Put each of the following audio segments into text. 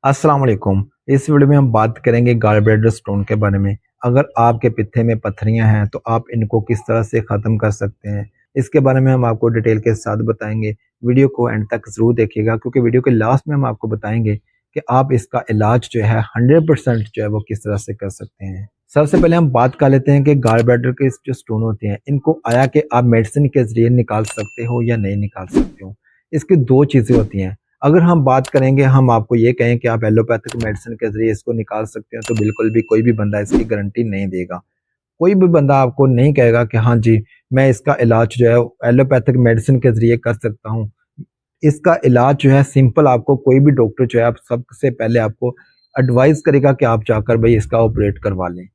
अस्सलाम वालेकुम। इस वीडियो में हम बात करेंगे गॉल ब्लैडर स्टोन के बारे में। अगर आपके पित्ते में पत्थरियां हैं तो आप इनको किस तरह से ख़त्म कर सकते हैं, इसके बारे में हम आपको डिटेल के साथ बताएंगे। वीडियो को एंड तक ज़रूर देखिएगा क्योंकि वीडियो के लास्ट में हम आपको बताएंगे कि आप इसका इलाज जो है 100% जो है वो किस तरह से कर सकते हैं। सबसे पहले हम बात कर लेते हैं कि गॉल ब्लैडर के जो स्टोन होते हैं इनको आया कि आप मेडिसिन के ज़रिए निकाल सकते हो या नहीं निकाल सकते हो। इसकी दो चीज़ें होती हैं। अगर हम बात करेंगे, हम आपको ये कहें कि आप एलोपैथिक मेडिसिन के ज़रिए इसको निकाल सकते हैं, तो बिल्कुल भी कोई भी बंदा इसकी गारंटी नहीं देगा। कोई भी बंदा आपको नहीं कहेगा कि हाँ जी, मैं इसका इलाज जो है एलोपैथिक मेडिसिन के ज़रिए कर सकता हूँ। इसका इलाज जो है सिंपल, आपको कोई भी डॉक्टर जो है आप सबसे पहले आपको एडवाइस करेगा कि आप जाकर भाई इसका ऑपरेट करवा लें।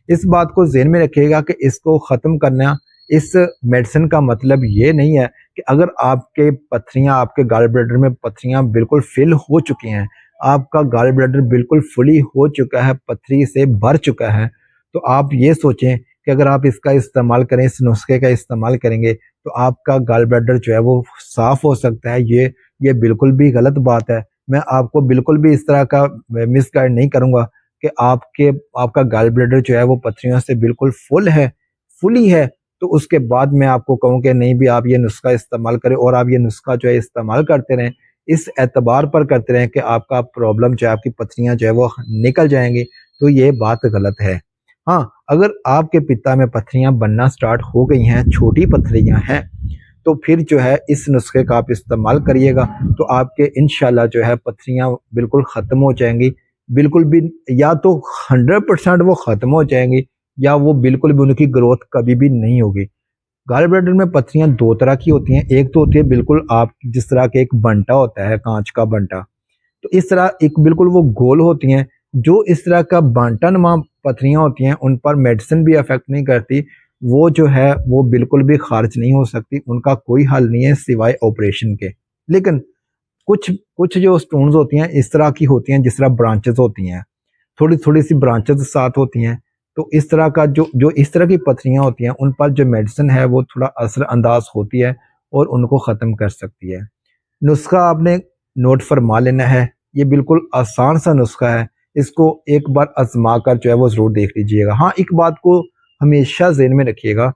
इस बात को ज़हन में रखिएगा कि इसको ख़त्म करना, इस मेडिसिन का मतलब ये नहीं है कि अगर आपके पत्थरियाँ, आपके गॉल ब्लैडर में पत्थरियाँ बिल्कुल फिल हो चुकी हैं, आपका गॉल ब्लैडर बिल्कुल फुली हो चुका है, पथरी से भर चुका है, तो आप ये सोचें कि अगर आप इसका इस्तेमाल करें, इस नुस्खे का इस्तेमाल करेंगे, तो आपका गॉल ब्लैडर जो है वो साफ़ हो सकता है। ये बिल्कुल भी गलत बात है। मैं आपको बिल्कुल भी इस तरह का मिसगाइड नहीं करूँगा कि आपका गॉल ब्लैडर जो है वो पथरियों से बिल्कुल फुली है, तो उसके बाद मैं आपको कहूँ कि नहीं भी आप ये नुस्खा इस्तेमाल करें और आप ये नुस्खा जो है इस्तेमाल करते रहें, इस एतबार पर करते रहें कि आपका प्रॉब्लम जो है, आपकी पथरियाँ जो है वो निकल जाएँगी, तो ये बात गलत है। हाँ, अगर आपके पित्ता में पथरियाँ बनना स्टार्ट हो गई हैं, छोटी पथरियाँ हैं, तो फिर जो है इस नुस्खे का आप इस्तेमाल करिएगा, तो आपके इंशाल्लाह जो है पथरियाँ बिल्कुल ख़त्म हो जाएँगी। बिल्कुल भी, या तो 100% वो ख़त्म हो जाएँगी या वो बिल्कुल भी उनकी ग्रोथ कभी भी नहीं होगी। गॉल ब्लैडर में पथरियाँ 2 तरह की होती हैं। एक तो होती है बिल्कुल आप जिस तरह के एक बंटा होता है, काँच का बंटा, तो इस तरह एक बिल्कुल वो गोल होती हैं। जो इस तरह का बांटानुमा पथरियाँ होती हैं, उन पर मेडिसिन भी इफ़ेक्ट नहीं करती। वो जो है वो बिल्कुल भी ख़ारिज नहीं हो सकती, उनका कोई हल नहीं है सिवाय ऑपरेशन के। लेकिन कुछ कुछ जो स्टोन्स होती हैं इस तरह की होती हैं, जिस तरह ब्रांचेज़ होती हैं, थोड़ी-थोड़ी सी ब्रांचेज़ साथ होती हैं। तो इस तरह का जो जो इस तरह की पथरियाँ होती हैं, उन पर जो मेडिसिन है वो थोड़ा असर-अंदाज़ होती है और उनको ख़त्म कर सकती है। नुस्खा आपने नोट फरमा लेना है। ये बिल्कुल आसान सा नुस्खा है। इसको एक बार आज़मा कर जो है वो ज़रूर देख लीजिएगा। हाँ, एक बात को हमेशा ज़हन में रखिएगा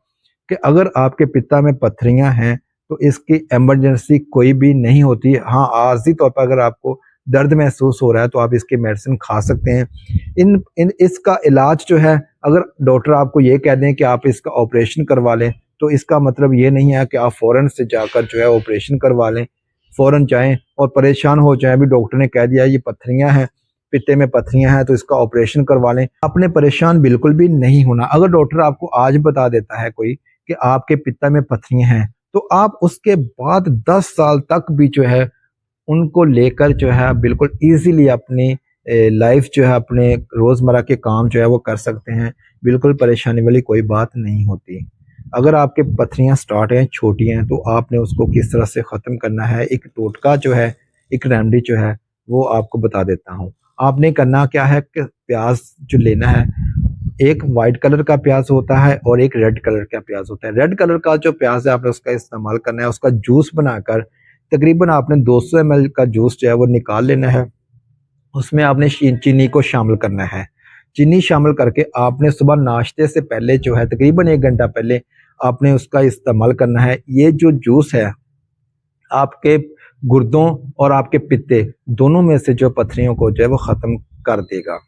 कि अगर आपके पित्ता में पत्थरियाँ हैं, तो इसकी इमरजेंसी कोई भी नहीं होती। हाँ, आर्ज़ी तौर पर अगर आपको दर्द महसूस हो रहा है, तो आप इसकी मेडिसिन खा सकते हैं। इन इन इसका इलाज जो है, अगर डॉक्टर आपको ये कह दें कि आप इसका ऑपरेशन करवा लें, तो इसका मतलब ये नहीं है कि आप फ़ौरन से जाकर जो है ऑपरेशन करवा लें। फ़ौरन जाएँ और परेशान हो जाएँ, अभी डॉक्टर ने कह दिया ये पत्थरियाँ हैं, पित्ते में पत्थरियाँ हैं तो इसका ऑपरेशन करवा लें। आपने परेशान बिल्कुल भी नहीं होना। अगर डॉक्टर आपको आज बता देता है कोई कि आपके पित्ता में पत्थरियाँ हैं, तो आप उसके बाद 10 साल तक भी जो है उनको लेकर जो है बिल्कुल ईज़िली अपनी लाइफ़ जो है, अपने रोज़मर्रा के काम जो है वो कर सकते हैं। बिल्कुल परेशानी वाली कोई बात नहीं होती। अगर आपके पथरियाँ स्टार्ट हैं, छोटी हैं, तो आपने उसको किस तरह से ख़त्म करना है, एक टोटका जो है, एक रेमेडी जो है, वो आपको बता देता हूँ। आपने करना क्या है कि प्याज़ जो लेना है, एक वाइट कलर का प्याज़ होता है और एक रेड कलर का प्याज़ होता है। रेड कलर का जो प्याज़ है आपने उसका इस्तेमाल करना है, उसका जूस बनाकर तकरीबन आपने 200 ml का जूस जो है वो निकाल लेना है। उसमें आपने चीनी को शामिल करना है। चीनी शामिल करके आपने सुबह नाश्ते से पहले जो है तकरीबन 1 घंटा पहले आपने उसका इस्तेमाल करना है। ये जो जूस है, आपके गुर्दों और आपके पित्ते दोनों में से जो पथरियों को जो है वो ख़त्म कर देगा।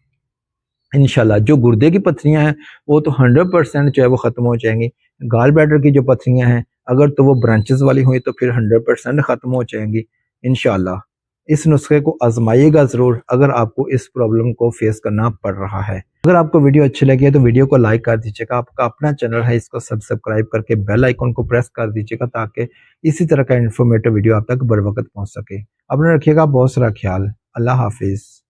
इंशाल्लाह जो गुर्दे की पथरियाँ हैं वो तो 100% जो है वो ख़त्म हो जाएँगी। गॉल ब्लैडर की जो पथरियाँ हैं, अगर तो वो ब्रांचेज़ वाली हुई तो फिर 100% ख़त्म हो जाएँगी इंशाल्लाह। इस नुस्खे को आज़माइएगा ज़रूर अगर आपको इस प्रॉब्लम को फ़ेस करना पड़ रहा है। अगर आपको वीडियो अच्छी लगी है तो वीडियो को लाइक कर दीजिएगा। आपका अपना चैनल है, इसको सब्सक्राइब करके बेल आइकन को प्रेस कर दीजिएगा ताकि इसी तरह का इन्फॉर्मेटिव वीडियो आप तक बर वक़्त पहुँच सके। अपना रखिएगा बहुत सारा ख़्याल। अल्लाह हाफ़िज़।